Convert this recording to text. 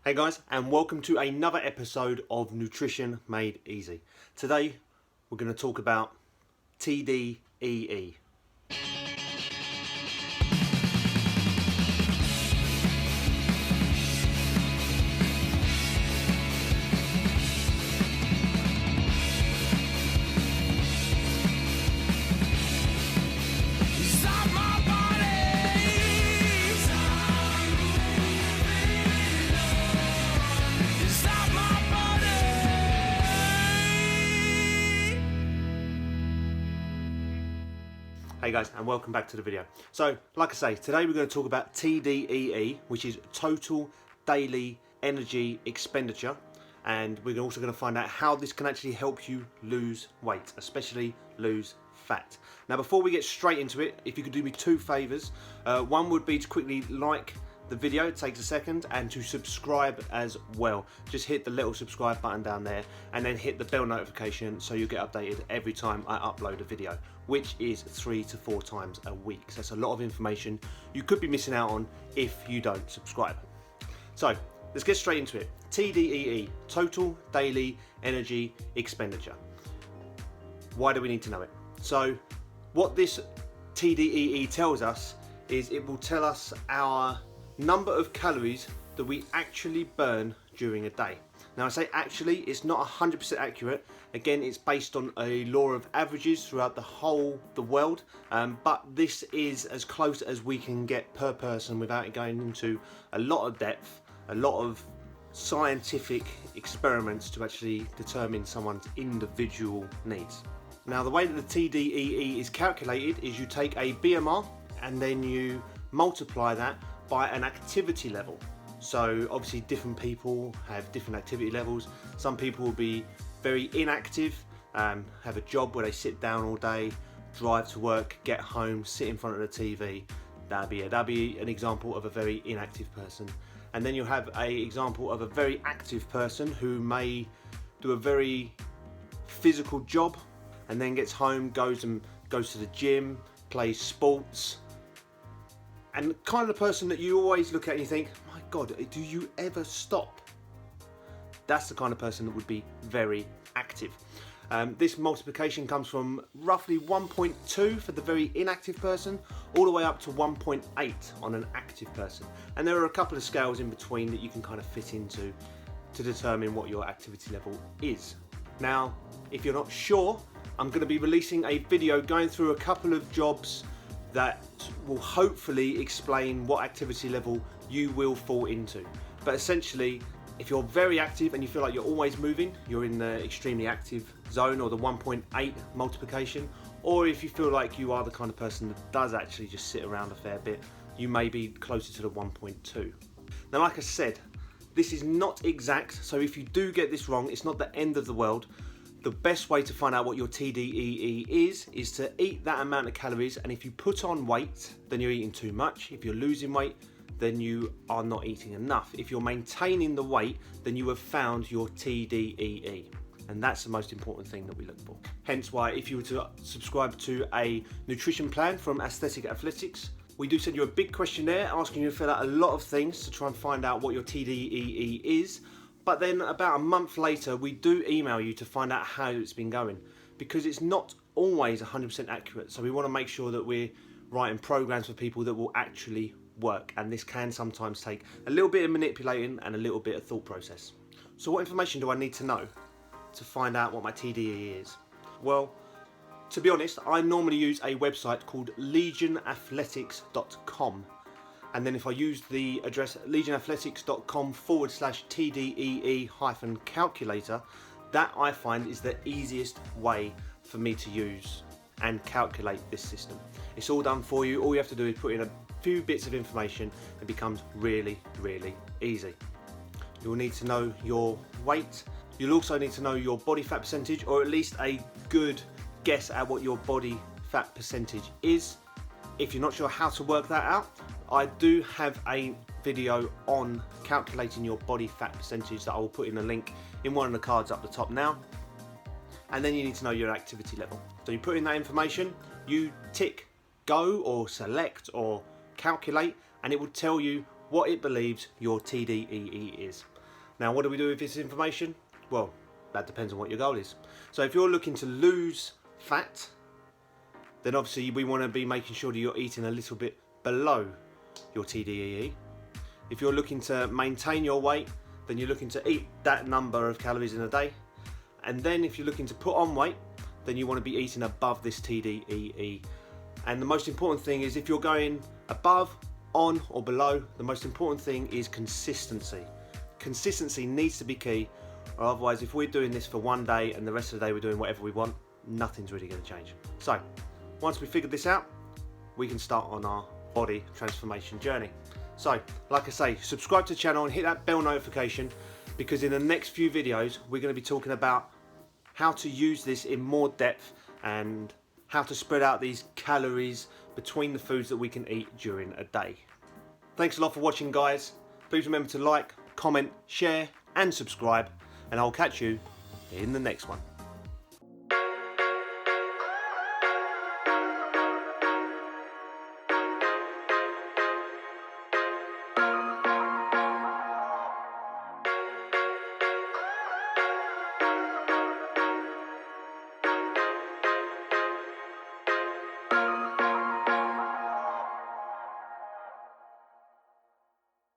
Hey guys, and welcome to another episode of Nutrition Made Easy. Today we're going to talk about Tdee. Hey guys, and welcome back to the video. So, like I say, today we're going to talk about TDEE, which is Total Daily Energy Expenditure, and we're also going to find out how this can actually help you lose weight, especially lose fat. Now, before we get straight into it, if you could do me two favors. One would be to quickly like the video, it takes a second, and to subscribe as well. Just hit the little subscribe button down there and then hit the bell notification so you get updated every time I upload a video, which is 3 to 4 times a week. So that's a lot of information you could be missing out on if you don't subscribe. So let's get straight into it. TDEE, Total Daily Energy Expenditure. Why do we need to know it? So what this TDEE tells us is it will tell us our number of calories that we actually burn during a day. Now I say actually, it's not 100% accurate. Again, it's based on a law of averages throughout the world, but this is as close as we can get per person without going into a lot of depth, a lot of scientific experiments to actually determine someone's individual needs. Now the way that the TDEE is calculated is you take a BMR and then you multiply that by an activity level. So obviously different people have different activity levels. Some people will be very inactive, have a job where they sit down all day, drive to work, get home, sit in front of the TV. That'd be an example of a very inactive person. And then you'll have an example of a very active person who may do a very physical job and then gets home, goes to the gym, plays sports, and kind of the person that you always look at and you think, my God, do you ever stop? That's the kind of person that would be very active. This multiplication comes from roughly 1.2 for the very inactive person, all the way up to 1.8 on an active person. And there are a couple of scales in between that you can kind of fit into to determine what your activity level is. Now, if you're not sure, I'm going to be releasing a video going through a couple of jobs that will hopefully explain what activity level you will fall into. But essentially, if you're very active and you feel like you're always moving, you're in the extremely active zone or the 1.8 multiplication, or if you feel like you are the kind of person that does actually just sit around a fair bit, you may be closer to the 1.2. Now, like I said, this is not exact, so if you do get this wrong, it's not the end of the world. The best way to find out what your TDEE is to eat that amount of calories, and if you put on weight, then you're eating too much. If you're losing weight, then you are not eating enough. If you're maintaining the weight, then you have found your TDEE. And that's the most important thing that we look for. Hence why if you were to subscribe to a nutrition plan from Aesthetic Athletics, we do send you a big questionnaire asking you to fill out a lot of things to try and find out what your TDEE is. But then about a month later, we do email you to find out how it's been going, because it's not always 100% accurate. So we want to make sure that we're writing programs for people that will actually work. And this can sometimes take a little bit of manipulating and a little bit of thought process. So what information do I need to know to find out what my TDEE is? Well, to be honest, I normally use a website called legionathletics.com. And then if I use the address legionathletics.com/TDEE-calculator, that I find is the easiest way for me to use and calculate this system. It's all done for you. All you have to do is put in a few bits of information. It becomes really, really easy. You'll need to know your weight. You'll also need to know your body fat percentage, or at least a good guess at what your body fat percentage is. If you're not sure how to work that out, I do have a video on calculating your body fat percentage that I will put in a link in one of the cards up the top now. And then you need to know your activity level. So you put in that information, you tick go or select or calculate, and it will tell you what it believes your TDEE is. Now, what do we do with this information? Well, that depends on what your goal is. So if you're looking to lose fat, then obviously we want to be making sure that you're eating a little bit below your TDEE. If you're looking to maintain your weight, then you're looking to eat that number of calories in a day. And then if you're looking to put on weight, then you want to be eating above this TDEE. And the most important thing is, if you're going above, on or below, the most important thing is consistency. Consistency needs to be key, or otherwise if we're doing this for one day and the rest of the day we're doing whatever we want, nothing's really going to change. So once we figured this out, we can start on our body transformation journey. So like I say, subscribe to the channel and hit that bell notification, because in the next few videos we're going to be talking about how to use this in more depth and how to spread out these calories between the foods that we can eat during a day. Thanks a lot for watching, guys. Please remember to like, comment, share and subscribe, and I'll catch you in the next one.